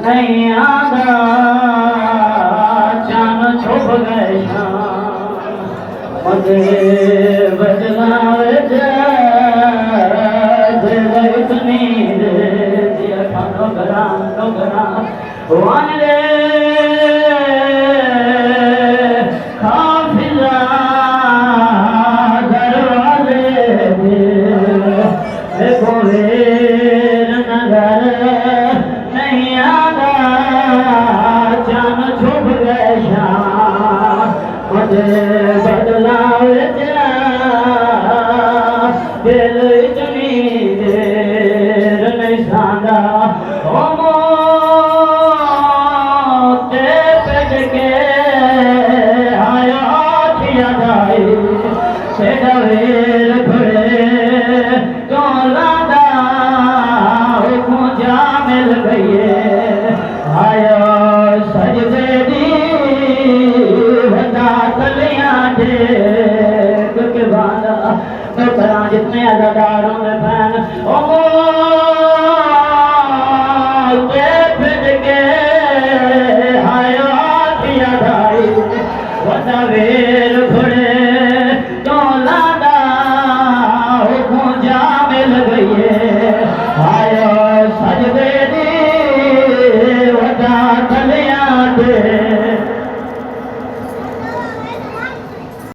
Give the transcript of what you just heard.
नहीं आदा चान छुप गए शाम मुझे बदलावे इतनी दिया खानो गरा वन रे काफिला दरवाजे देखो वीर नगर नहीं आदा चान छुप गए शाम मुझे बदलावे दिल इतनी देर नहीं सादा ओ मोते पेट के आया थिया दाई तेरा वीर खड़े तो लादा जा मिल गई आयो सजदे दी बता तलियां देख के बांधा तो करा जितने अदादारों में फैन ओ के फिर के आयो थिया दाई बता वीर खड़े